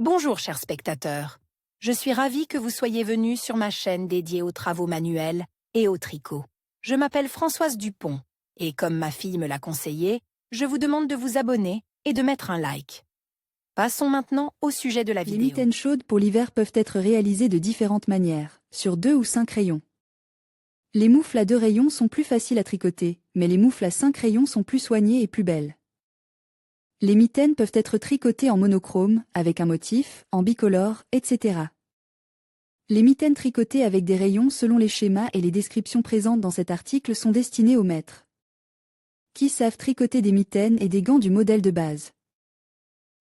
Bonjour chers spectateurs, je suis ravie que vous soyez venus sur ma chaîne dédiée aux travaux manuels et au tricot. Je m'appelle Françoise Dupont et comme ma fille me l'a conseillé, je vous demande de vous abonner et de mettre un like. Passons maintenant au sujet de la Les vidéo. mitaines chaudes pour l'hiver peuvent être réalisées de différentes manières, sur 2 ou 5 rayons. Les moufles à 2 rayons sont plus faciles à tricoter, mais les moufles à 5 rayons sont plus soignées et plus belles. Les mitaines peuvent être tricotées en monochrome, avec un motif, en bicolore, etc. Les mitaines tricotées avec des rayons selon les schémas et les descriptions présentes dans cet article sont destinées aux maîtres qui savent tricoter des mitaines et des gants du modèle de base.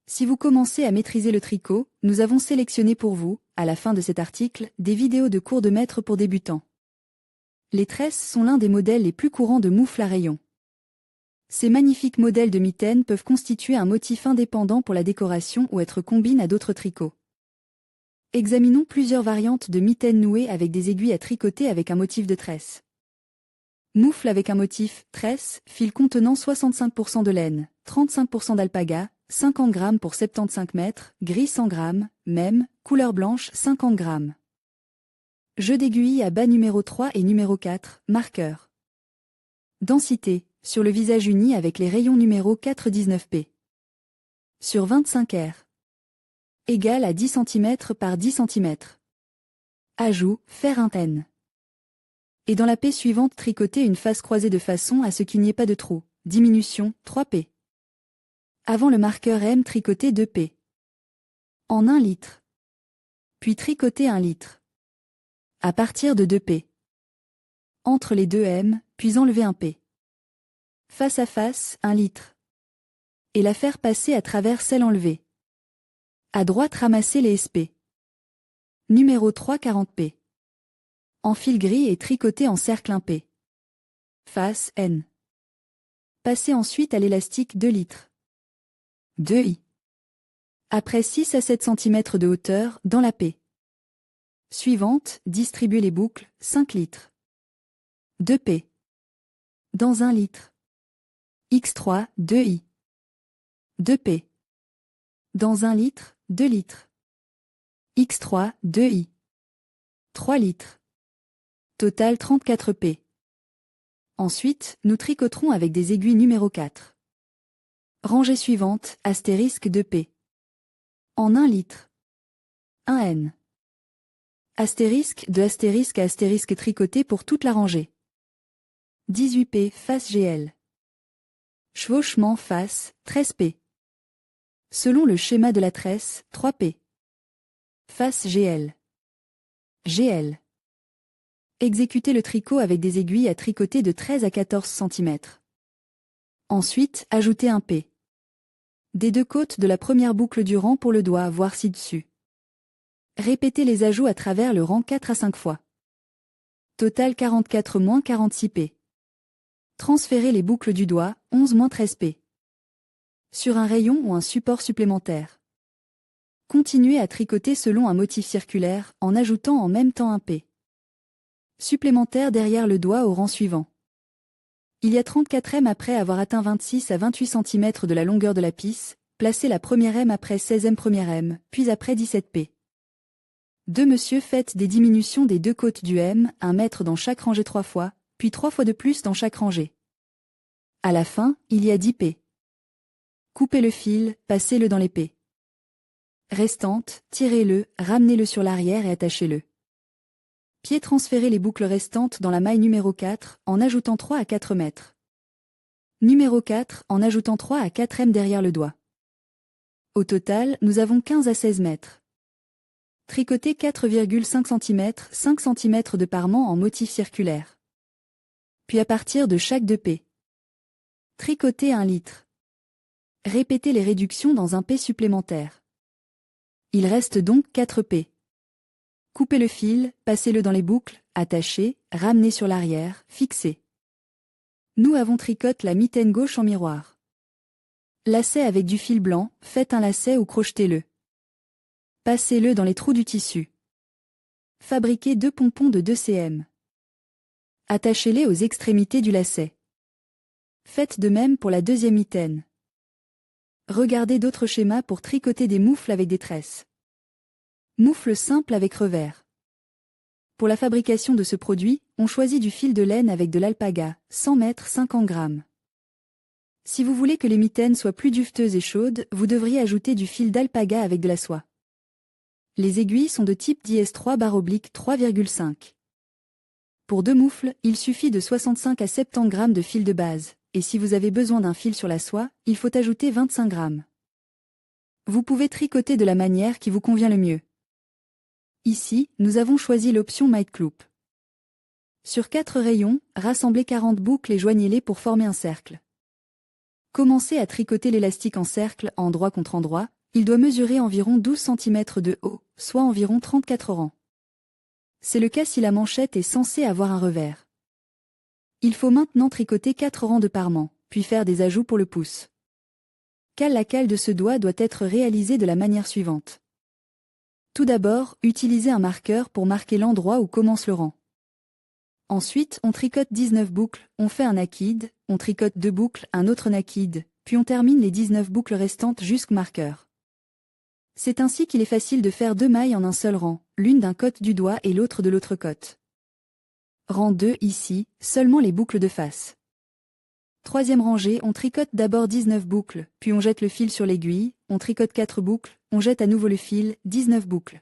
Si vous commencez à maîtriser le tricot, nous avons sélectionné pour vous, à la fin de cet article, des vidéos de cours de maître pour débutants. Les tresses sont l'un des modèles les plus courants de moufles à rayons. Ces magnifiques modèles de mitaines peuvent constituer un motif indépendant pour la décoration ou être combinés à d'autres tricots. Examinons plusieurs variantes de mitaines nouées avec des aiguilles à tricoter avec un motif de tresse. Moufle avec un motif tresse, fil contenant 65% de laine, 35% d'alpaga, 50 g pour 75 mètres, gris 100 g, même, couleur blanche 50 g. Jeu d'aiguilles à bas numéro 3 et numéro 4, marqueur. Densité, sur le visage uni avec les rayons numéro 4 19p. Sur 25 R. Égal à 10 cm par 10 cm. Ajout, faire un N. Et dans la P suivante tricoter une face croisée de façon à ce qu'il n'y ait pas de trou. Diminution, 3p. Avant le marqueur M tricoter 2p. En 1 litre. Puis tricoter 1 litre. À partir de 2p. Entre les deux M, puis enlever un p. Face à face, 1 litre. Et la faire passer à travers celle enlevée. À droite ramasser les SP. Numéro 3 40p. En fil gris et tricoter en cercle 1p. Face N. Passez ensuite à l'élastique 2 litres. 2i. Après 6 à 7 cm de hauteur, dans la P. Suivante, distribuez les boucles, 5 litres. 2p. Dans 1 litre. X3, 2i. 2p. Dans 1 litre, 2 litres. X3, 2i. 3 litres. Total 34p. Ensuite, nous tricoterons avec des aiguilles numéro 4. Rangée suivante, astérisque 2p. En 1 litre. 1n. Astérisque de astérisque à astérisque tricoté pour toute la rangée. 18p face GL. Chevauchement face, 13p. Selon le schéma de la tresse, 3p. Face GL. GL. Exécutez le tricot avec des aiguilles à tricoter de 13 à 14 cm. Ensuite, ajoutez un p. Des deux côtes de la première boucle du rang pour le doigt, voire ci-dessus. Répétez les ajouts à travers le rang 4 à 5 fois. Total 44-46p. Transférez les boucles du doigt, 11-13p. Sur un rayon ou un support supplémentaire. Continuez à tricoter selon un motif circulaire, en ajoutant en même temps un p. Supplémentaire derrière le doigt au rang suivant. Il y a 34 M après avoir atteint 26 à 28 cm de la longueur de la pisse, placez la première M après 16 première M, puis après 17p. 2 Monsieur faites des diminutions des deux côtes du M, 1 mètre dans chaque rangée 3 fois, puis 3 fois de plus dans chaque rangée. À la fin, il y a 10 P. Coupez le fil, passez-le dans les P. Restante, tirez-le, ramenez-le sur l'arrière et attachez-le. Pied transférez les boucles restantes dans la maille numéro 4, en ajoutant 3 à 4 mètres. Numéro 4, en ajoutant 3 à 4 M derrière le doigt. Au total, nous avons 15 à 16 mètres. Tricotez 4,5 cm, 5 cm de parement en motif circulaire. Puis à partir de chaque 2 P. Tricotez 1 litre. Répétez les réductions dans un P supplémentaire. Il reste donc 4 P. Coupez le fil, passez-le dans les boucles, attachez, ramenez sur l'arrière, fixez. Nous avons tricoté la mitaine gauche en miroir. Lacet avec du fil blanc, faites un lacet ou crochetez-le. Passez-le dans les trous du tissu. Fabriquez 2 pompons de 2 cm. Attachez-les aux extrémités du lacet. Faites de même pour la deuxième mitaine. Regardez d'autres schémas pour tricoter des moufles avec des tresses. Moufle simple avec revers. Pour la fabrication de ce produit, on choisit du fil de laine avec de l'alpaga, 100 mètres 50 grammes. Si vous voulez que les mitaines soient plus duveteuses et chaudes, vous devriez ajouter du fil d'alpaga avec de la soie. Les aiguilles sont de type DS3/3,5. Pour 2 moufles, il suffit de 65 à 70 grammes de fil de base, et si vous avez besoin d'un fil sur la soie, il faut ajouter 25 grammes. Vous pouvez tricoter de la manière qui vous convient le mieux. Ici, nous avons choisi l'option Might Cloop. Sur 4 rayons, rassemblez 40 boucles et joignez-les pour former un cercle. Commencez à tricoter l'élastique en cercle, endroit contre endroit. Il doit mesurer environ 12 cm de haut, soit environ 34 rangs. C'est le cas si la manchette est censée avoir un revers. Il faut maintenant tricoter 4 rangs de parements, puis faire des ajouts pour le pouce. La cale de ce doigt doit être réalisée de la manière suivante. Tout d'abord, utilisez un marqueur pour marquer l'endroit où commence le rang. Ensuite, on tricote 19 boucles, on fait un naked, on tricote 2 boucles, un autre naked, puis on termine les 19 boucles restantes jusqu'au marqueur. C'est ainsi qu'il est facile de faire 2 mailles en un seul rang, l'une d'un côté du doigt et l'autre de l'autre côté. Rang 2 ici, seulement les boucles de face. Troisième rangée, on tricote d'abord 19 boucles, puis on jette le fil sur l'aiguille, on tricote 4 boucles, on jette à nouveau le fil, 19 boucles.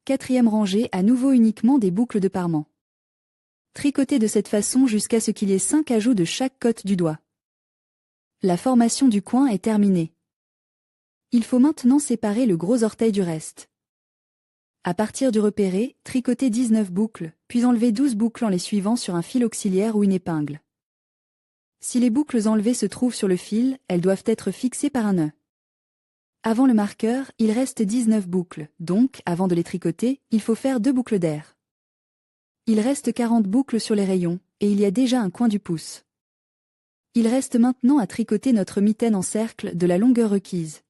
Quatrième rangée, à nouveau uniquement des boucles de parement. Tricotez de cette façon jusqu'à ce qu'il y ait 5 ajouts de chaque côté du doigt. La formation du coin est terminée. Il faut maintenant séparer le gros orteil du reste. À partir du repéré, tricotez 19 boucles, puis enlevez 12 boucles en les suivant sur un fil auxiliaire ou une épingle. Si les boucles enlevées se trouvent sur le fil, elles doivent être fixées par un nœud. Avant le marqueur, il reste 19 boucles, donc, avant de les tricoter, il faut faire 2 boucles d'air. Il reste 40 boucles sur les rayons, et il y a déjà un coin du pouce. Il reste maintenant à tricoter notre mitaine en cercle de la longueur requise.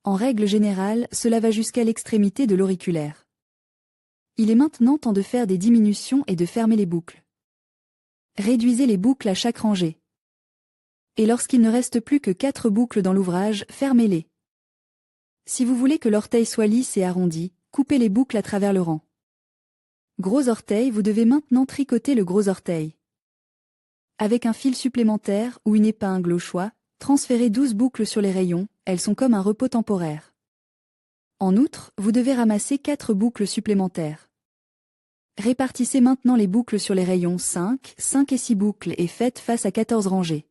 En règle générale, cela va jusqu'à l'extrémité de l'auriculaire. Il est maintenant temps de faire des diminutions et de fermer les boucles. Réduisez les boucles à chaque rangée. Et lorsqu'il ne reste plus que 4 boucles dans l'ouvrage, fermez-les. Si vous voulez que l'orteil soit lisse et arrondi, coupez les boucles à travers le rang. Gros orteil, vous devez maintenant tricoter le gros orteil. Avec un fil supplémentaire ou une épingle au choix, transférez 12 boucles sur les rayons, elles sont comme un repos temporaire. En outre, vous devez ramasser 4 boucles supplémentaires. Répartissez maintenant les boucles sur les rayons 5, 5 et 6 boucles et faites face à 14 rangées.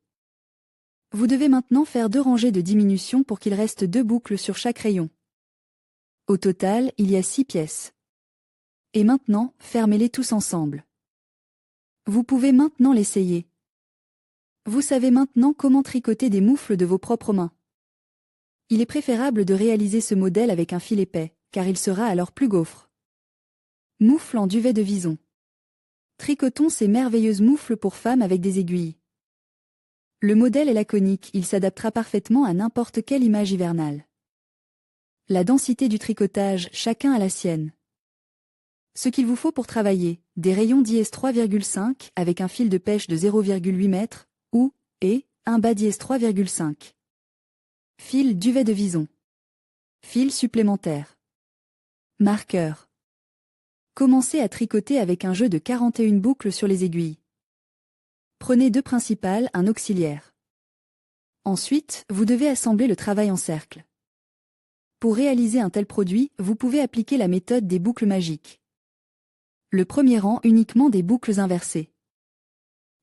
Vous devez maintenant faire 2 rangées de diminution pour qu'il reste 2 boucles sur chaque rayon. Au total, il y a 6 pièces. Et maintenant, fermez-les tous ensemble. Vous pouvez maintenant l'essayer. Vous savez maintenant comment tricoter des moufles de vos propres mains. Il est préférable de réaliser ce modèle avec un fil épais, car il sera alors plus gaufre. Moufles en duvet de vison. Tricotons ces merveilleuses moufles pour femmes avec des aiguilles. Le modèle est laconique, il s'adaptera parfaitement à n'importe quelle image hivernale. La densité du tricotage, chacun a la sienne. Ce qu'il vous faut pour travailler, des rayons DS3,5 avec un fil de pêche de 0,8 m, et un bas DS3,5. Fil duvet de vison. Fil supplémentaire. Marqueur. Commencez à tricoter avec un jeu de 41 boucles sur les aiguilles. Prenez 2 principales, un auxiliaire. Ensuite, vous devez assembler le travail en cercle. Pour réaliser un tel produit, vous pouvez appliquer la méthode des boucles magiques. Le premier rang uniquement des boucles inversées.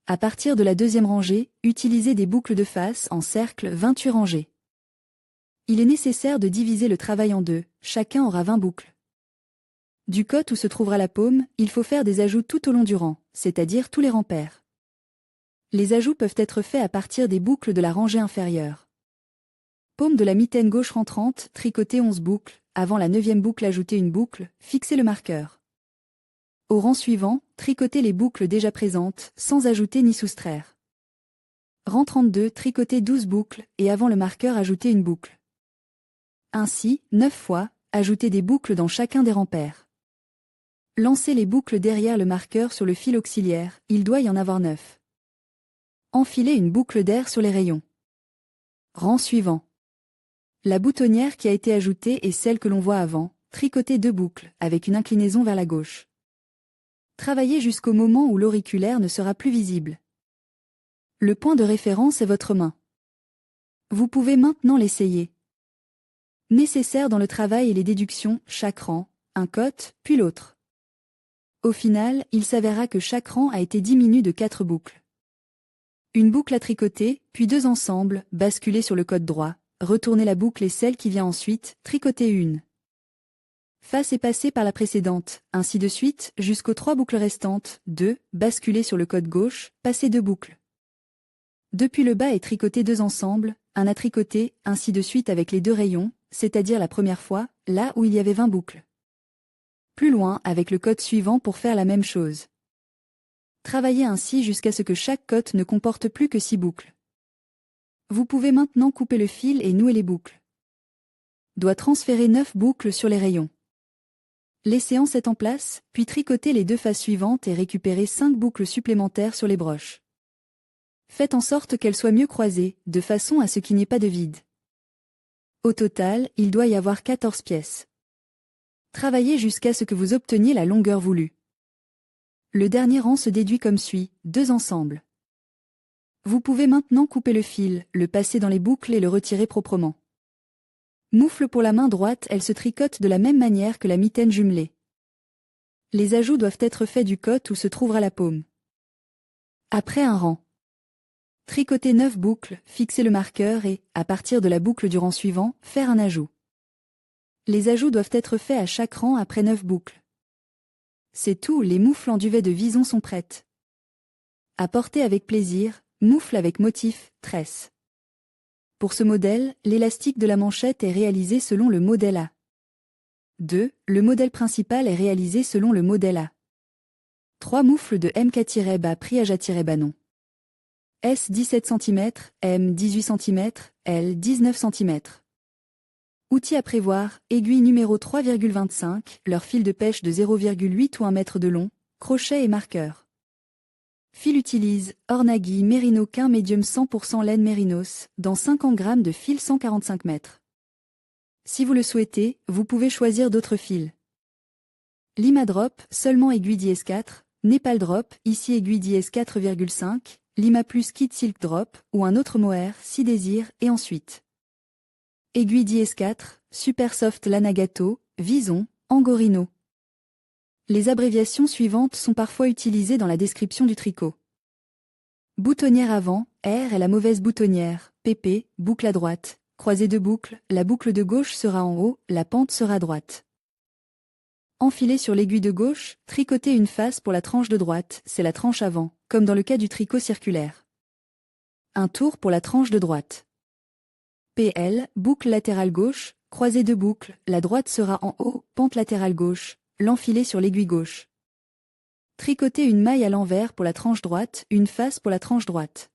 À partir de la deuxième rangée, utilisez des boucles de face en cercle 28 rangées. Il est nécessaire de diviser le travail en 2, chacun aura 20 boucles. Du côté où se trouvera la paume, il faut faire des ajouts tout au long du rang, c'est-à-dire tous les rangs pairs. Les ajouts peuvent être faits à partir des boucles de la rangée inférieure. Paume de la mitaine gauche rentrante, tricotez 11 boucles, avant la 9e boucle ajoutez une boucle, fixez le marqueur. Au rang suivant, tricotez les boucles déjà présentes, sans ajouter ni soustraire. Rang 32, tricotez 12 boucles, et avant le marqueur ajoutez une boucle. Ainsi, 9 fois, ajoutez des boucles dans chacun des rangs pairs. Lancez les boucles derrière le marqueur sur le fil auxiliaire, il doit y en avoir 9. Enfilez une boucle d'air sur les rayons. Rang suivant. La boutonnière qui a été ajoutée est celle que l'on voit avant, tricotez 2 boucles, avec une inclinaison vers la gauche. Travaillez jusqu'au moment où l'auriculaire ne sera plus visible. Le point de référence est votre main. Vous pouvez maintenant l'essayer. Nécessaire dans le travail et les déductions, chaque rang, un cote, puis l'autre. Au final, il s'avéra que chaque rang a été diminué de 4 boucles. Une boucle à tricoter, puis 2 ensemble, basculer sur le côté droit, retourner la boucle et celle qui vient ensuite, tricoter une face et passer par la précédente, ainsi de suite, jusqu'aux 3 boucles restantes, 2, basculer sur le côté gauche, passer 2 boucles. Depuis le bas et tricoter 2 ensemble, un à tricoter, ainsi de suite avec les 2 rayons, c'est-à-dire la première fois, là où il y avait 20 boucles. Plus loin avec le côté suivant pour faire la même chose. Travaillez ainsi jusqu'à ce que chaque côte ne comporte plus que 6 boucles. Vous pouvez maintenant couper le fil et nouer les boucles. Doit transférer 9 boucles sur les rayons. Laissez en en place, puis tricotez les 2 faces suivantes et récupérez 5 boucles supplémentaires sur les broches. Faites en sorte qu'elles soient mieux croisées, de façon à ce qu'il n'y ait pas de vide. Au total, il doit y avoir 14 pièces. Travaillez jusqu'à ce que vous obteniez la longueur voulue. Le dernier rang se déduit comme suit, 2 ensemble. Vous pouvez maintenant couper le fil, le passer dans les boucles et le retirer proprement. Moufle pour la main droite, elle se tricote de la même manière que la mitaine jumelée. Les ajouts doivent être faits du côté où se trouvera la paume. Après un rang. Tricotez 9 boucles, fixez le marqueur et, à partir de la boucle du rang suivant, faire un ajout. Les ajouts doivent être faits à chaque rang après 9 boucles. C'est tout, les moufles en duvet de Vison sont prêtes. À porter avec plaisir, moufle avec motif, tresse. Pour ce modèle, l'élastique de la manchette est réalisé selon le modèle A. 2. Le modèle principal est réalisé selon le modèle A. 3 moufles de MK-bas Priaja-Banon. S 17 cm, M 18 cm, L 19 cm. Outils à prévoir, aiguille numéro 3,25, leur fil de pêche de 0,8 ou 1 mètre de long, crochet et marqueur. Fil utilise, Ornagui Merino Quin Medium 100% laine Mérinos, dans 50 g de fil 145 mètres. Si vous le souhaitez, vous pouvez choisir d'autres fils. Lima Drop, seulement aiguille d'IS4, Nepal Drop, ici aiguille d'IS 4,5, Lima Plus Kit Silk Drop, ou un autre mohair, si désir, et ensuite. Aiguille d'IS4, Super Soft Lanagato, Vison, Angorino. Les abréviations suivantes sont parfois utilisées dans la description du tricot. Boutonnière avant, R est la mauvaise boutonnière, PP, boucle à droite, croisée de boucles, la boucle de gauche sera en haut, la pente sera à droite. Enfiler sur l'aiguille de gauche, tricoter une face pour la tranche de droite, c'est la tranche avant, comme dans le cas du tricot circulaire. Un tour pour la tranche de droite. PL, boucle latérale gauche, croisée de boucles, la droite sera en haut, pente latérale gauche, l'enfiler sur l'aiguille gauche. Tricoter une maille à l'envers pour la tranche droite, une face pour la tranche droite.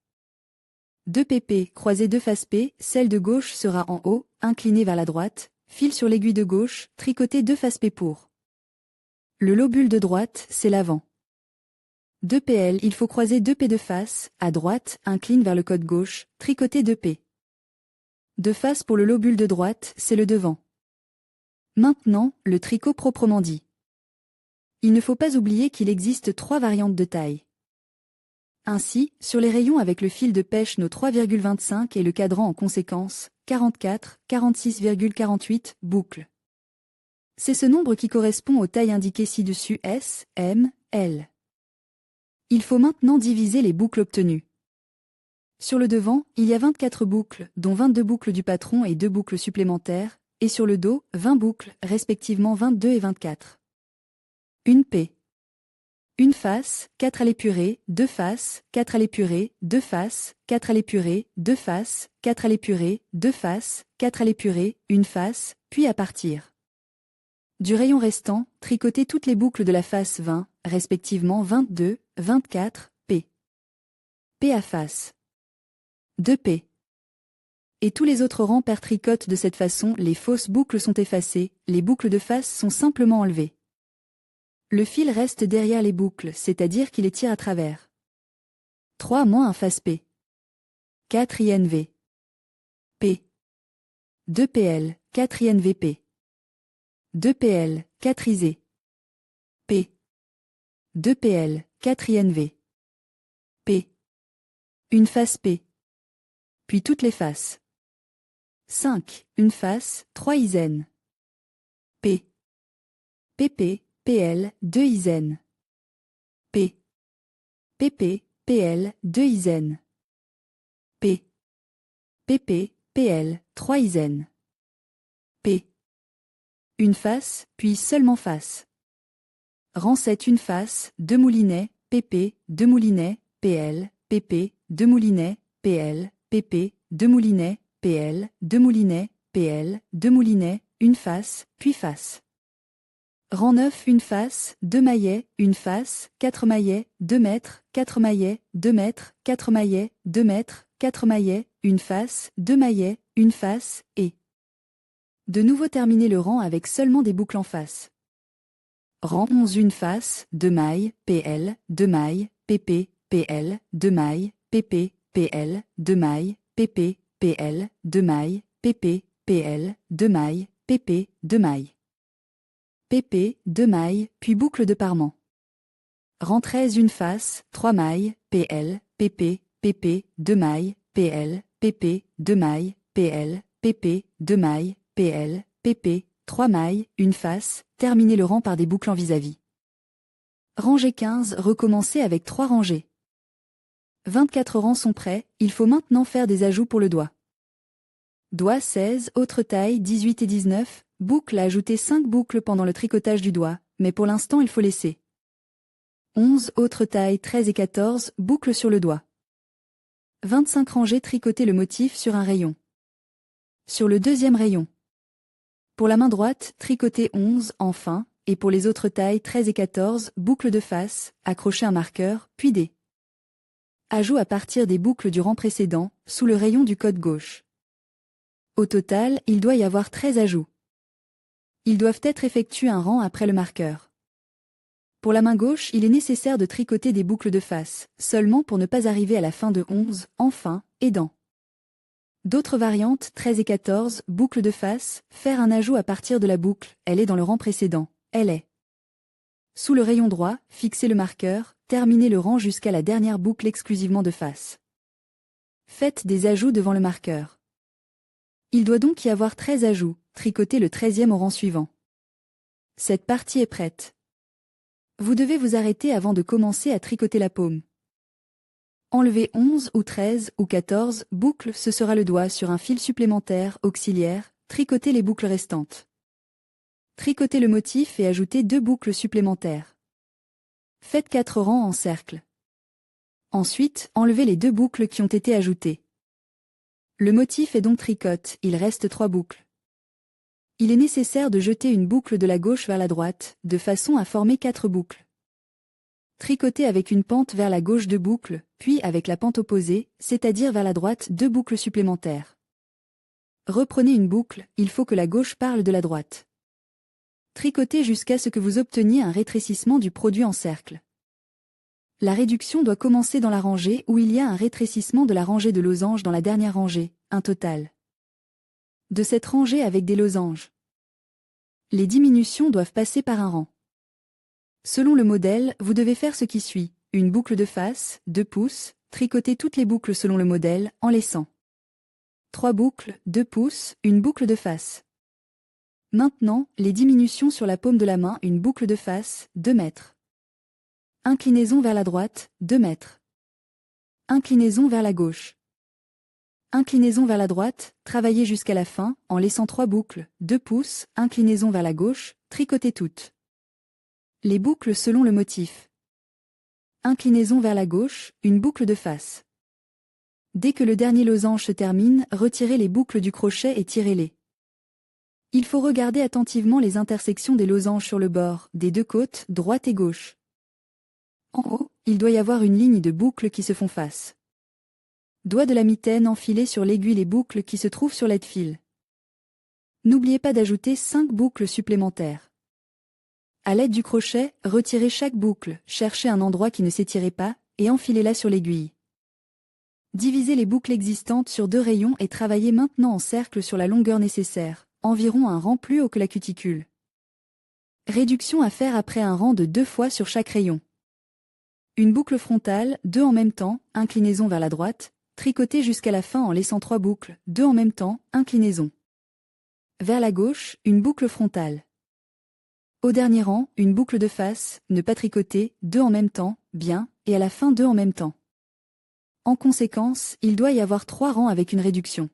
2 PP, croiser 2 faces P, celle de gauche sera en haut, inclinée vers la droite, fil sur l'aiguille de gauche, tricoter 2 faces P pour. Le lobule de droite, c'est l'avant. 2 PL, il faut croiser 2 P de face, à droite, incline vers le côté gauche, tricoter 2 P. De face pour le lobule de droite, c'est le devant. Maintenant, le tricot proprement dit. Il ne faut pas oublier qu'il existe 3 variantes de taille. Ainsi, sur les rayons avec le fil de pêche No 3,25 et le cadran en conséquence, 44, 46,48 boucles. C'est ce nombre qui correspond aux tailles indiquées ci-dessus S, M, L. Il faut maintenant diviser les boucles obtenues. Sur le devant, il y a 24 boucles, dont 22 boucles du patron et 2 boucles supplémentaires, et sur le dos, 20 boucles, respectivement 22 et 24. Une P. Une face, 4 à l'épurée, 2 faces, 4 à l'épurée, 2 faces, 4 à l'épurée, 2 faces, 4 à l'épurée, 2 faces, 4 à l'épurée, une face, puis à partir. Du rayon restant, tricotez toutes les boucles de la face 20, respectivement 22, 24, P. P à face. 2 P. Et tous les autres rangs per tricote de cette façon, les fausses boucles sont effacées, les boucles de face sont simplement enlevées. Le fil reste derrière les boucles, c'est-à-dire qu'il les tire à travers. 3 moins un face P. 4 INV. P. 2 PL, 4 INVP. 2 PL, 4 IZ. P. 2 PL, 4 INV. P. Une face P. Puis toutes les faces. 5. Une face, 3 ISN. P. PP, PL, 2 ISN. P. PP, PL, 2 ISN. P. PP, PL, 3 ISN. P. Une face, puis seulement face. Rang 7 une face, 2 moulinets, PP, 2 moulinets, PL, PP, 2 moulinets, PL, PP, 2 moulinets, PL, 2 moulinets, PL, 2 moulinets, une face, puis face. Rang 9 une face, 2 maillets, une face, 4 maillets, 2 mètres, 4 maillets, 2 mètres, 4 maillets, 2 mètres, 4 maillets, une face, 2 maillets, une face, et de nouveau terminer le rang avec seulement des boucles en face. Rang 11 une face, 2 mailles, PL, 2 mailles, PP, PL, 2 mailles, PP, PL, 2 mailles, PP, PL, 2 mailles, PP, PL, 2 mailles, PP, 2 mailles. PP, 2 mailles, puis boucle de parement. Rang 13 une face, 3 mailles, PL, PP, PP, 2 mailles, PL, PP, 2 mailles, PL, PP, 2 mailles, PL, PP, 3 mailles, une face, terminez le rang par des boucles en vis-à-vis. Rangée 15, recommencez avec 3 rangées. 24 rangs sont prêts, il faut maintenant faire des ajouts pour le doigt. Doigt 16, autre taille 18 et 19, boucle à ajouter 5 boucles pendant le tricotage du doigt, mais pour l'instant il faut laisser. 11, autre taille 13 et 14, boucle sur le doigt. 25 rangées tricoter le motif sur un rayon. Sur le deuxième rayon. Pour la main droite, tricoter 11, enfin, et pour les autres tailles 13 et 14, boucle de face, accrocher un marqueur, puis des ajouts à partir des boucles du rang précédent, sous le rayon du côté gauche. Au total, il doit y avoir 13 ajouts. Ils doivent être effectués un rang après le marqueur. Pour la main gauche, il est nécessaire de tricoter des boucles de face, seulement pour ne pas arriver à la fin de 11, enfin, et dans d'autres variantes, 13 et 14, boucle de face, faire un ajout à partir de la boucle, elle est dans le rang précédent, elle est sous le rayon droit, fixez le marqueur, terminez le rang jusqu'à la dernière boucle exclusivement de face. Faites des ajouts devant le marqueur. Il doit donc y avoir 13 ajouts, tricotez le 13e au rang suivant. Cette partie est prête. Vous devez vous arrêter avant de commencer à tricoter la paume. Enlevez 11 ou 13 ou 14 boucles, ce sera le doigt sur un fil supplémentaire, auxiliaire, tricotez les boucles restantes. Tricotez le motif et ajoutez 2 boucles supplémentaires. Faites 4 rangs en cercle. Ensuite, enlevez les 2 boucles qui ont été ajoutées. Le motif est donc tricote, il reste 3 boucles. Il est nécessaire de jeter une boucle de la gauche vers la droite, de façon à former 4 boucles. Tricotez avec une pente vers la gauche 2 boucles, puis avec la pente opposée, c'est-à-dire vers la droite 2 boucles supplémentaires. Reprenez une boucle, il faut que la gauche parle de la droite. Tricotez jusqu'à ce que vous obteniez un rétrécissement du produit en cercle. La réduction doit commencer dans la rangée où il y a un rétrécissement de la rangée de losanges dans la dernière rangée, un total de cette rangée avec des losanges. Les diminutions doivent passer par un rang. Selon le modèle, vous devez faire ce qui suit, une boucle de face, 2 pouces, tricotez toutes les boucles selon le modèle, en laissant 3 boucles, 2 pouces, une boucle de face. Maintenant, les diminutions sur la paume de la main, une boucle de face, 2 mètres. Inclinaison vers la droite, 2 mètres. Inclinaison vers la gauche. Inclinaison vers la droite, travaillez jusqu'à la fin, en laissant 3 boucles, 2 pouces, inclinaison vers la gauche, tricotez toutes les boucles selon le motif. Inclinaison vers la gauche, une boucle de face. Dès que le dernier losange se termine, retirez les boucles du crochet et tirez-les. Il faut regarder attentivement les intersections des losanges sur le bord, des 2 côtes, droite et gauche. En haut, il doit y avoir une ligne de boucles qui se font face. Doigt de la mitaine enfilé sur l'aiguille les boucles qui se trouvent sur l'aide-fil. N'oubliez pas d'ajouter 5 boucles supplémentaires. À l'aide du crochet, retirez chaque boucle, cherchez un endroit qui ne s'étirait pas, et enfilez-la sur l'aiguille. Divisez les boucles existantes sur 2 rayons et travaillez maintenant en cercle sur la longueur nécessaire, environ un rang plus haut que la cuticule. Réduction à faire après un rang de 2 fois sur chaque rayon. Une boucle frontale, 2 en même temps, inclinaison vers la droite, tricotée jusqu'à la fin en laissant 3 boucles, 2 en même temps, inclinaison. Vers la gauche, une boucle frontale. Au dernier rang, une boucle de face, ne pas tricoter, 2 en même temps, bien, et à la fin 2 en même temps. En conséquence, il doit y avoir 3 rangs avec une réduction.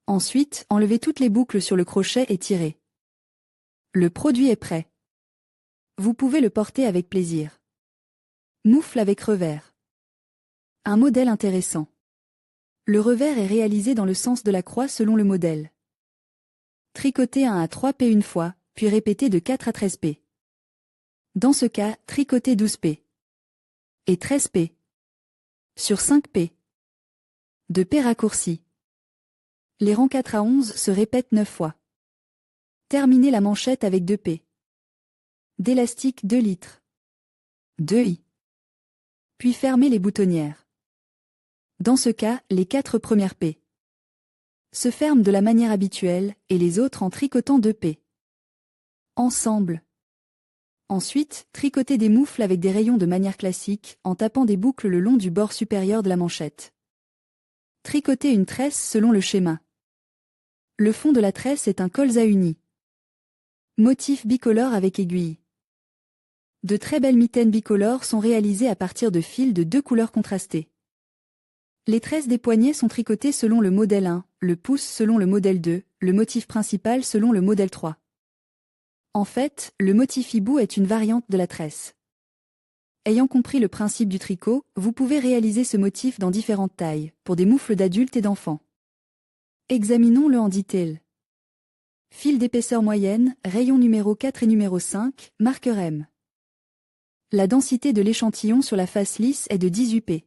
Ensuite, enlevez toutes les boucles sur le crochet et tirez. Le produit est prêt. Vous pouvez le porter avec plaisir. Moufle avec revers. Un modèle intéressant. Le revers est réalisé dans le sens de la croix selon le modèle. Tricotez 1 à 3 p une fois, puis répétez de 4 à 13 p. Dans ce cas, tricotez 12 p. Et 13 p. Sur 5 p. De p raccourcis. Les rangs 4 à 11 se répètent 9 fois. Terminez la manchette avec 2 p. D'élastique 2 litres. 2 i. Puis fermez les boutonnières. Dans ce cas, les 4 premières p se ferment de la manière habituelle et les autres en tricotant 2 p. Ensemble. Ensuite, tricotez des moufles avec des rayons de manière classique en tapant des boucles le long du bord supérieur de la manchette. Tricotez une tresse selon le schéma. Le fond de la tresse est un colza uni. Motif bicolore avec aiguille. De très belles mitaines bicolores sont réalisées à partir de fils de 2 couleurs contrastées. Les tresses des poignets sont tricotées selon le modèle 1, le pouce selon le modèle 2, le motif principal selon le modèle 3. En fait, le motif hibou est une variante de la tresse. Ayant compris le principe du tricot, vous pouvez réaliser ce motif dans différentes tailles, pour des moufles d'adultes et d'enfants. Examinons-le en detail. Fil d'épaisseur moyenne, rayon numéro 4 et numéro 5, marqueur M. La densité de l'échantillon sur la face lisse est de 18 p.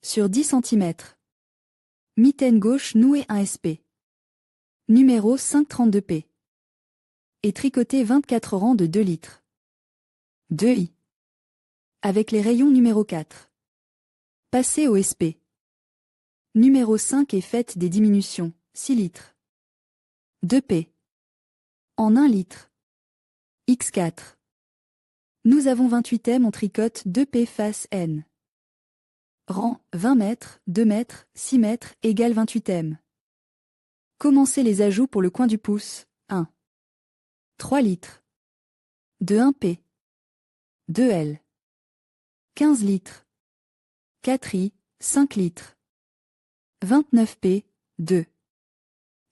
Sur 10 cm. Mitaine gauche nouée 1 sp. Numéro 532 p. Et tricoté 24 rangs de 2 litres. 2 i. Avec les rayons numéro 4. Passez au SP. Numéro 5 est faite des diminutions, 6 litres. 2 p. En 1 litre. X4. Nous avons 28 m, on tricote 2 p face N. Rang, 20 mètres, 2 mètres, 6 mètres, égale 28 m. Commencez les ajouts pour le coin du pouce, 1. 3 litres. De 1 p. 2 L. 15 litres. 4 I, 5 litres. 29 p, 2.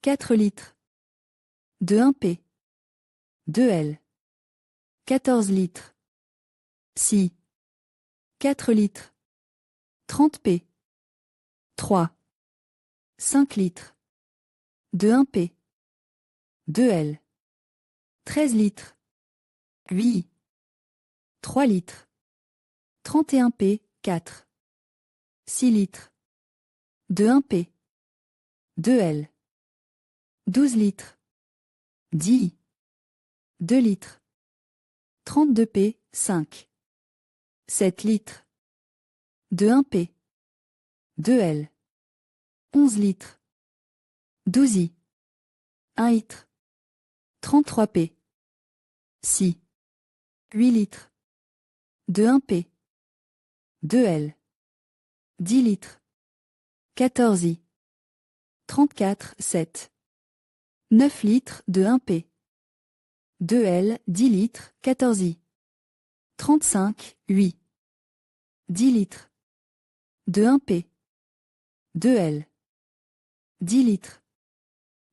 4 litres. De 1 p. 2 L. 14 litres. 6. 4 litres. 30 p. 3. 5 litres. De 1 p. 2 L. 13 litres. 8. 3 litres. 31 p, 4. 6 litres. De 1 p. 2 L. 12 litres. 10. 2 litres. 32 p, 5. 7 litres. De 1 p. 2 L. 11 litres. 12 i. 1 litre. 33 p. 6. 8 litres. De 1 p. 2 L. 10 litres. 14 i. 34, 7. 9 litres de 1 p. 2 L, 10 litres, 14 i. 35, 8. 10 litres. De 1 p. 2 L. 10 litres.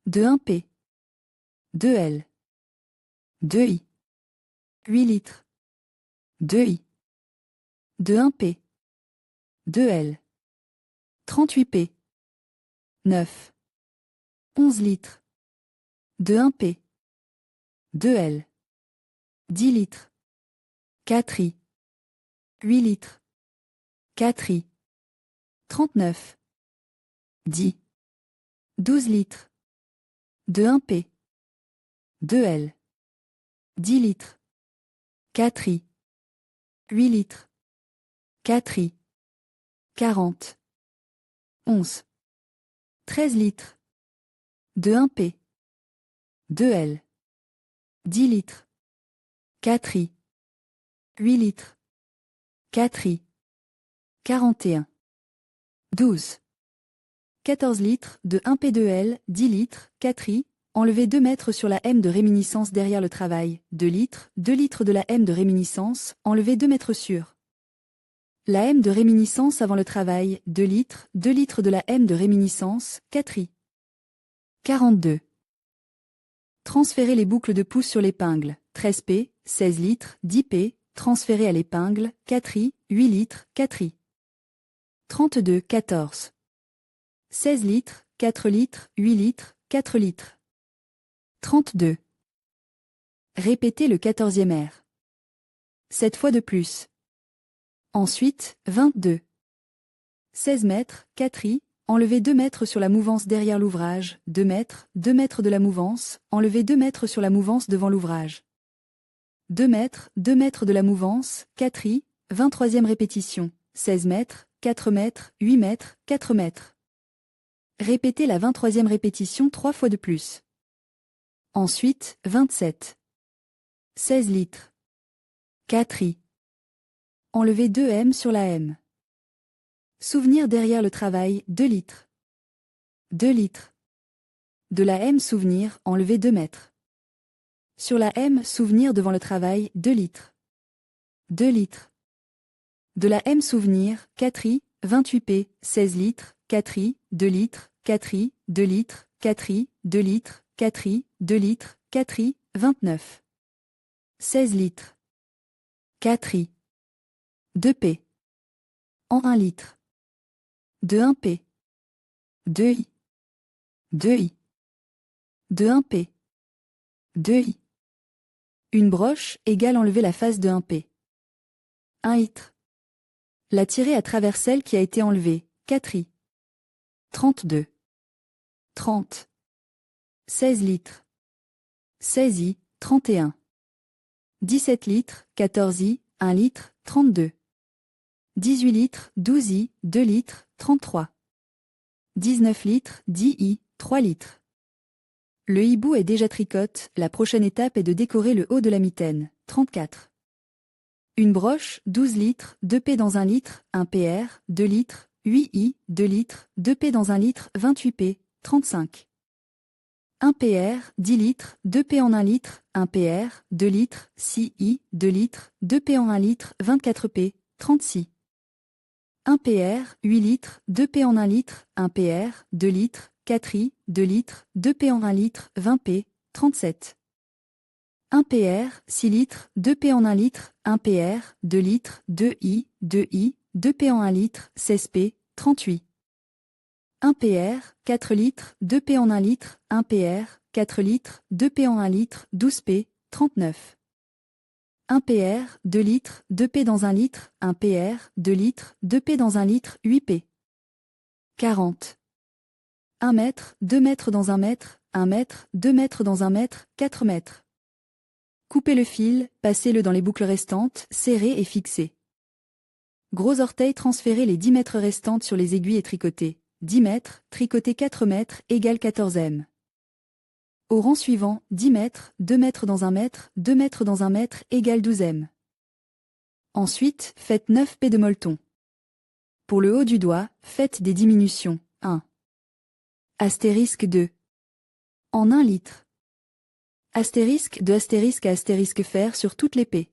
De 1 p. 2 L. 2 i. 8 litres. 2 i. De 1 p. 2 L. 38 p. 9. 11 litres. De 1 p. 2 L. 10 litres. 4 i. 8 litres. 4 i. 39. 10. 12 litres. 2 1 p. 2 L. 10 litres. 4 i. 8 litres. 4 i. 40. 11. 13 litres. 2 1 p. 2 L. 10 litres. 4i. 8 litres. 4i. 41. 12. 14 litres de 1P2L, 10 litres, 4i, enlever 2 mètres sur la M de réminiscence derrière le travail, 2 litres de la M de réminiscence, enlever 2 mètres sur la M de réminiscence avant le travail, 2 litres de la M de réminiscence, 4i. 42. Transférer les boucles de pouce sur l'épingle, 13P, 16 litres, 10P, transférer à l'épingle, 4i, 8 litres, 4i. 32, 14. 16 litres, 4 litres, 8 litres, 4 litres. 32. Répétez le 14e air. 7 fois de plus. Ensuite, 22. 16 mètres, 4i, enlevez 2 mètres sur la mouvance derrière l'ouvrage, 2 mètres de la mouvance, enlevez 2 mètres sur la mouvance devant l'ouvrage. 2 mètres de la mouvance, 4i, 23e répétition, 16 mètres, 4 mètres, 8 mètres, 4 mètres. Répétez la 23e répétition 3 fois de plus. Ensuite, 27. 16 litres. 4i. Enlevez 2 M sur la M. Souvenir derrière le travail, 2 litres. 2 litres. De la M souvenir, enlevez 2 mètres. Sur la M souvenir devant le travail, 2 litres. 2 litres. De la M souvenir, 4i, 28P, 16 litres, 4i, 2 litres, 4i, 2 litres, 4i, 2 litres, 4i, 2 litres, 4i, 29. 16 litres. 4i. 2P. En 1 litre. De 1P. 2i. 2i. De 1P. 2i. Une broche égale enlever la face de 1P. 1 litre. La tirer à travers celle qui a été enlevée, 4i. 32. 30. 16 litres. 16i, 31. 17 litres, 14i, 1 litre, 32. 18 litres, 12i, 2 litres, 33. 19 litres, 10i, 3 litres. Le hibou est déjà tricote, la prochaine étape est de décorer le haut de la mitaine, 34. Une broche, 12 litres, 2P dans 1 litre, 1 PR, 2 litres, 8i, 2 litres, 2P dans 1 litre, 28P, 35. 1 PR, 10 litres, 2P en 1 litre, 1 PR, 2 litres, 6i, 2 litres, 2P en 1 litre, 24P, 36. 1 PR, 8 litres, 2P en 1 litre, 1 PR, 2 litres, 4i, 2 litres, 2P en 1 litre, 20P, 37. 1 PR, 6 litres, 2P en 1 litre, 1 PR, 2 litres, 2i, 2i, 2P en 1 litre, 16P, 38. 1 PR, 4 litres, 2P en 1 litre, 1 PR, 4 litres, 2P en 1 litre, 12P, 39. 1 PR, 2 litres, 2P dans 1 litre, 1 PR, 2 litres, 2P dans 1 litre, 8P. 40. 1 mètre, 2 mètres dans 1 mètre, 1 mètre, 2 mètres dans 1 mètre, 4 mètres. Coupez le fil, passez-le dans les boucles restantes, serrez et fixez. Gros orteil, transférez les 10 mètres restantes sur les aiguilles et tricotez. 10 mètres, tricotez 4 mètres, égale 14 M. Au rang suivant, 10 mètres, 2 mètres dans 1 mètre, 2 mètres dans 1 mètre, égale 12 M. Ensuite, faites 9 P de molleton. Pour le haut du doigt, faites des diminutions. 1. Astérisque 2. En 1 litre. Astérisque de astérisque à astérisque faire sur toutes les P.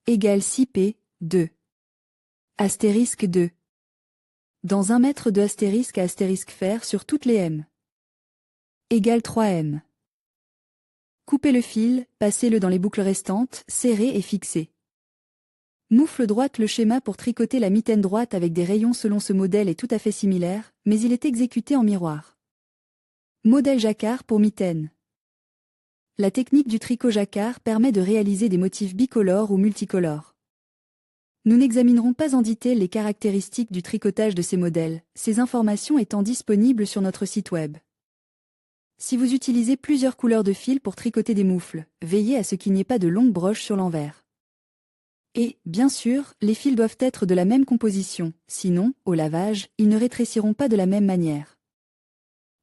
Égale 6 P, 2. Astérisque 2. Dans 1 mètre de astérisque à astérisque faire sur toutes les M. Égale 3 M. Coupez le fil, passez-le dans les boucles restantes, serrez et fixez. Moufle droite. Le schéma pour tricoter la mitaine droite avec des rayons selon ce modèle est tout à fait similaire, mais il est exécuté en miroir. Modèle jacquard pour mitaine. La technique du tricot jacquard permet de réaliser des motifs bicolores ou multicolores. Nous n'examinerons pas en détail les caractéristiques du tricotage de ces modèles, ces informations étant disponibles sur notre site web. Si vous utilisez plusieurs couleurs de fil pour tricoter des moufles, veillez à ce qu'il n'y ait pas de longues broches sur l'envers. Et, bien sûr, les fils doivent être de la même composition, sinon, au lavage, ils ne rétréciront pas de la même manière.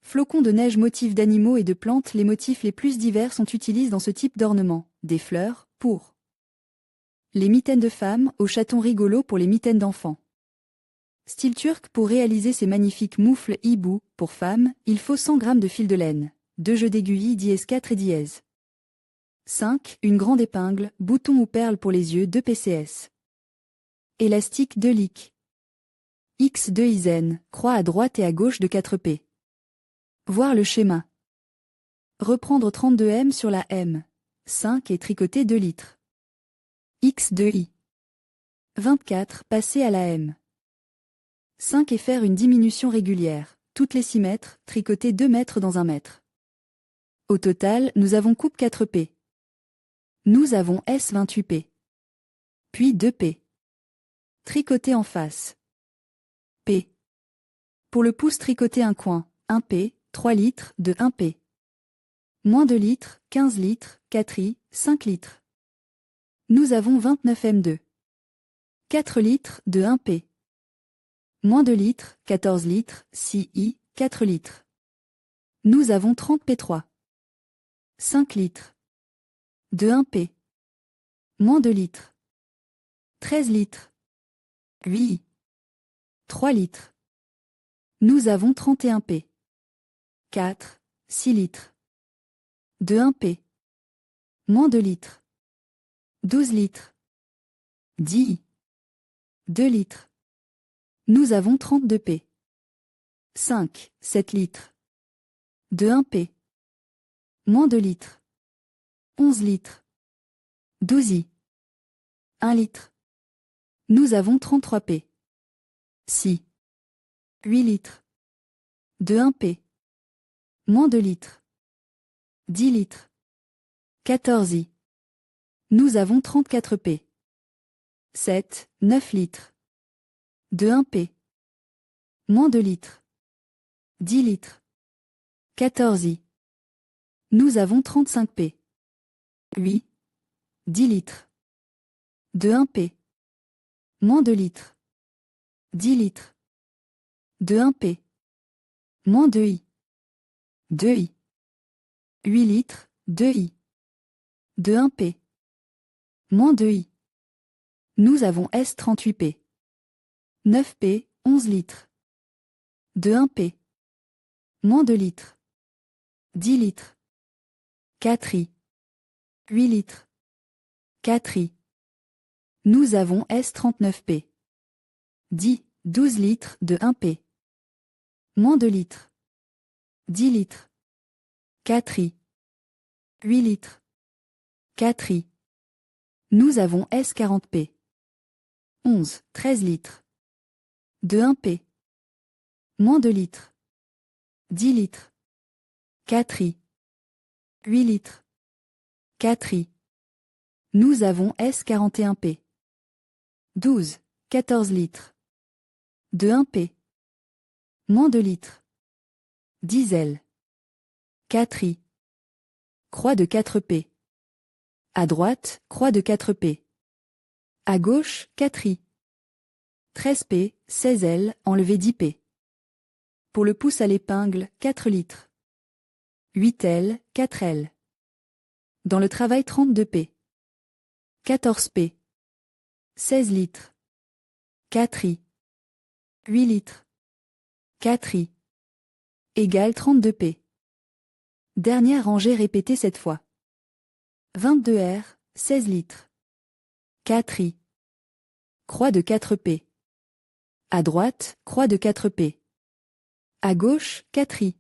Flocons de neige, motifs d'animaux et de plantes. Les motifs les plus divers sont utilisés dans ce type d'ornement. Des fleurs, pour les mitaines de femmes, aux chatons rigolos pour les mitaines d'enfants. Style turc. Pour réaliser ces magnifiques moufles hibou, pour femmes, il faut 100 g de fil de laine, 2 jeux d'aiguilles dièse 4 et dièse 5, une grande épingle, bouton ou perle pour les yeux 2 PCS. Élastique 2 lic. X 2 Isen, croix à droite et à gauche de 4 P. Voir le schéma. Reprendre 32 M sur la M. 5 et tricoter 2 litres. X 2 I. 24, passer à la M. 5 et faire une diminution régulière, toutes les 6 mètres, tricoter 2 mètres dans 1 mètre. Au total, nous avons coupe 4 P. Nous avons S 28 P. Puis 2 P. Tricoter en face. P. Pour le pouce, tricoter un coin, 1 P, 3 litres, de 1 P. Moins 2 litres, 15 litres, 4 I, 5 litres. Nous avons 29 M2. 4 litres, de 1 P. Moins 2 litres, 14 litres, 6 I, 4 litres. Nous avons 30 P3. 5 litres. De 1 P. Moins 2 litres. 13 litres. 8 I. 3 litres. Nous avons 31 P. 4, 6 litres. De 1 P. Moins 2 litres. 12 litres. 10 I. 2 litres. Nous avons 32 P. 5, 7 litres. De 1 P. Moins 2 litres. 11 litres. 12 I. 1 litre. Nous avons 33 P. 6. 8 litres. De 1 P. Moins 2 litres. 10 litres. 14 I. Nous avons 34 P. 7, 9 litres. De 1 P. Moins 2 litres. 10 litres. 14 I. Nous avons 35 P. 8. 10 litres. De 1 P. Moins 2 litres. 10 litres. De 1 P. Moins 2 I. 2 I. 8 litres, 2 I. De 1 P. Moins 2 I. Nous avons S 38 P. 9 P, 11 litres. De 1 P. Moins 2 litres. 10 litres. 4 I. 8 litres. 4 I. Nous avons S 39 P. 10, 12 litres, de 1 P. Moins 2 litres. 10 litres. 4 I. 8 litres. 4 I. Nous avons S 40 P. 11, 13 litres. De 1 P. Moins 2 litres. 10 litres. 4 I. 8 litres. 4 I. Nous avons S 41 P. 12, 14 litres. De 1 P. Moins 2 litres. 10 L. 4 I. Croix de 4 P. À droite, croix de 4 P. À gauche, 4 I. 13 P, 16 L, enlevé 10 P. Pour le pouce à l'épingle, 4 litres. 8 L, 4 L. Dans le travail 32 P. 14 P. 16 litres. 4 I. 8 litres. 4 I. Égale 32 P. Dernière rangée répétée cette fois. 22 R, 16 litres. 4 I. Croix de 4 P. À droite, croix de 4 P. À gauche, 4 I.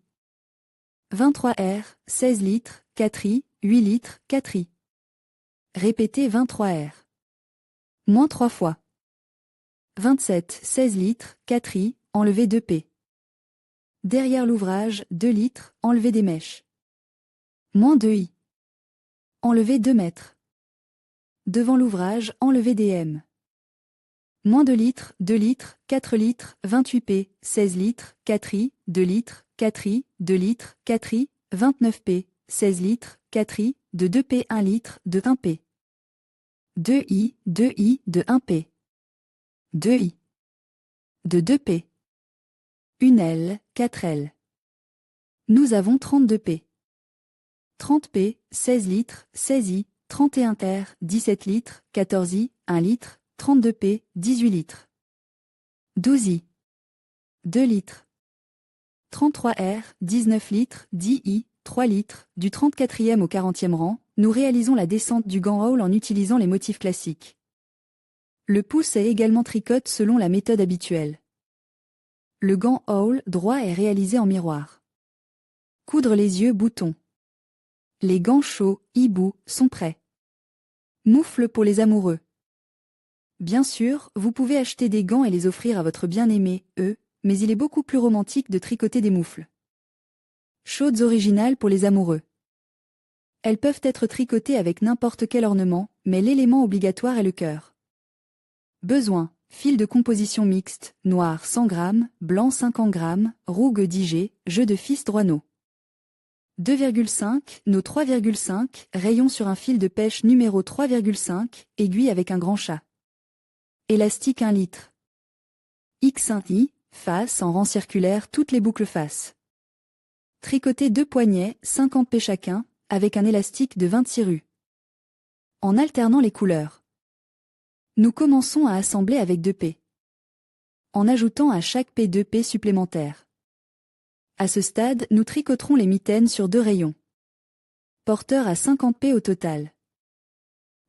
23 R, 16 litres, 4 I, 8 litres, 4 I. Répétez 23 R. Moins 3 fois. 27, 16 litres, 4 I, enlevé 2 P. Derrière l'ouvrage, 2 litres, enlevé des mèches. Moins 2 I. Enlevé 2 mètres. Devant l'ouvrage, enlevé des M. Moins 2 litres, 2 litres, 4 litres, 28 P, 16 litres, 4 I, 2 litres, 4 I, 2 litres, 4 I, 29 P, 16 litres, 4 I, de 2 P, 1 litre, de 1 P. 2 I, de 1 P. 2 I. De 2 P. 1 L, 4 L. Nous avons 32 P. 30 P, 16 litres, 16 I, 31 R, 17 litres, 14 I, 1 litre, 32 P, 18 litres. 12 I. 2 litres. 33 R, 19 litres, 10 I, 3 litres. Du 34e au 40e rang, nous réalisons la descente du gant Hall en utilisant les motifs classiques. Le pouce est également tricote selon la méthode habituelle. Le gant Hall droit est réalisé en miroir. Coudre les yeux boutons. Les gants chauds, hibou, sont prêts. Moufles pour les amoureux. Bien sûr, vous pouvez acheter des gants et les offrir à votre bien-aimé, mais il est beaucoup plus romantique de tricoter des moufles. Chaudes originales pour les amoureux. Elles peuvent être tricotées avec n'importe quel ornement, mais l'élément obligatoire est le cœur. Besoin. Fil de composition mixte, noir 100 g, blanc 50 g, rouge 10 G, jeu de fils Droineau. 2,5, no 3,5, rayon sur un fil de pêche numéro 3,5, aiguille avec un grand chat. Élastique 1 litre. X1I, face en rang circulaire toutes les boucles face. Tricoter 2 poignets, 50 P chacun, avec un élastique de 26 rues. En alternant les couleurs. Nous commençons à assembler avec 2 P. En ajoutant à chaque P 2 P supplémentaires. À ce stade, nous tricoterons les mitaines sur 2 rayons. Porteur à 50 P au total.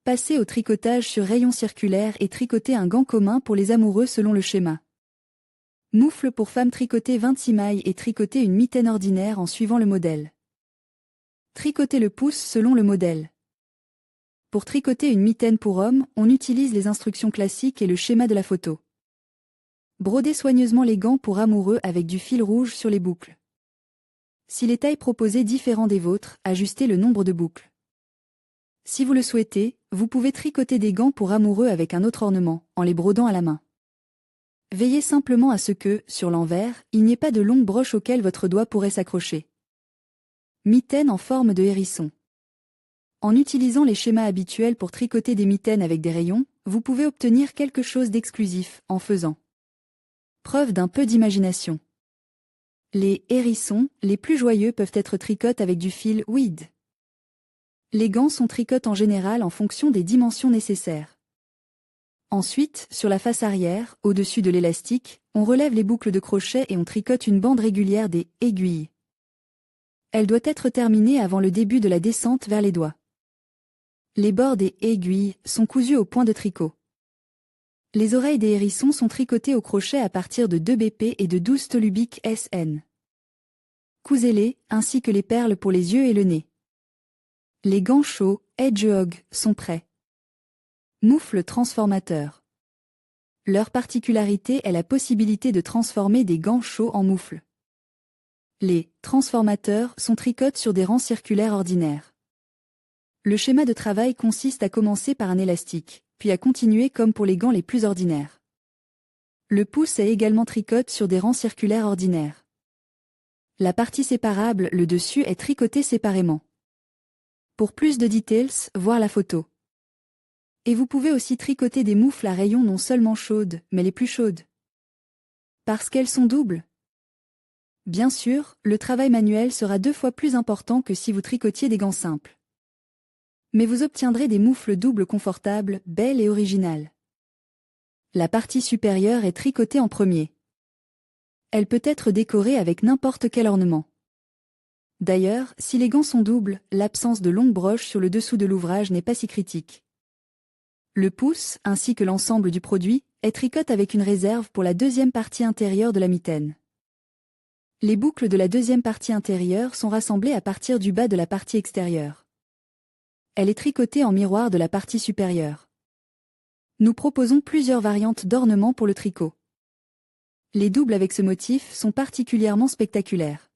Passer au tricotage sur rayon circulaire et tricoter un gant commun pour les amoureux selon le schéma. Moufle pour femme tricoter 26 mailles et tricoter une mitaine ordinaire en suivant le modèle. Tricoter le pouce selon le modèle. Pour tricoter une mitaine pour homme, on utilise les instructions classiques et le schéma de la photo. Broder soigneusement les gants pour amoureux avec du fil rouge sur les boucles. Si les tailles proposées diffèrent des vôtres, ajustez le nombre de boucles. Si vous le souhaitez, vous pouvez tricoter des gants pour amoureux avec un autre ornement, en les brodant à la main. Veillez simplement à ce que, sur l'envers, il n'y ait pas de longue broche auquel votre doigt pourrait s'accrocher. Mitaine en forme de hérisson. En utilisant les schémas habituels pour tricoter des mitaines avec des rayons, vous pouvez obtenir quelque chose d'exclusif, en faisant preuve d'un peu d'imagination. Les hérissons, les plus joyeux, peuvent être tricotés avec du fil weed. Les gants sont tricotés en général en fonction des dimensions nécessaires. Ensuite, sur la face arrière, au-dessus de l'élastique, on relève les boucles de crochet et on tricote une bande régulière des aiguilles. Elle doit être terminée avant le début de la descente vers les doigts. Les bords des aiguilles sont cousus au point de tricot. Les oreilles des hérissons sont tricotées au crochet à partir de 2 BP et de 12 tolubiques SN. Cousez-les, ainsi que les perles pour les yeux et le nez. Les gants chauds, Hedgehog, sont prêts. Moufle transformateur. Leur particularité est la possibilité de transformer des gants chauds en moufles. Les transformateurs sont tricotés sur des rangs circulaires ordinaires. Le schéma de travail consiste à commencer par un élastique, puis à continuer comme pour les gants les plus ordinaires. Le pouce est également tricoté sur des rangs circulaires ordinaires. La partie séparable, le dessus, est tricotée séparément. Pour plus de details, voir la photo. Et vous pouvez aussi tricoter des moufles à rayons non seulement chaudes, mais les plus chaudes. Parce qu'elles sont doubles. Bien sûr, le travail manuel sera 2 fois plus important que si vous tricotiez des gants simples. Mais vous obtiendrez des moufles doubles confortables, belles et originales. La partie supérieure est tricotée en premier. Elle peut être décorée avec n'importe quel ornement. D'ailleurs, si les gants sont doubles, l'absence de longues broches sur le dessous de l'ouvrage n'est pas si critique. Le pouce, ainsi que l'ensemble du produit, est tricoté avec une réserve pour la deuxième partie intérieure de la mitaine. Les boucles de la deuxième partie intérieure sont rassemblées à partir du bas de la partie extérieure. Elle est tricotée en miroir de la partie supérieure. Nous proposons plusieurs variantes d'ornements pour le tricot. Les doubles avec ce motif sont particulièrement spectaculaires.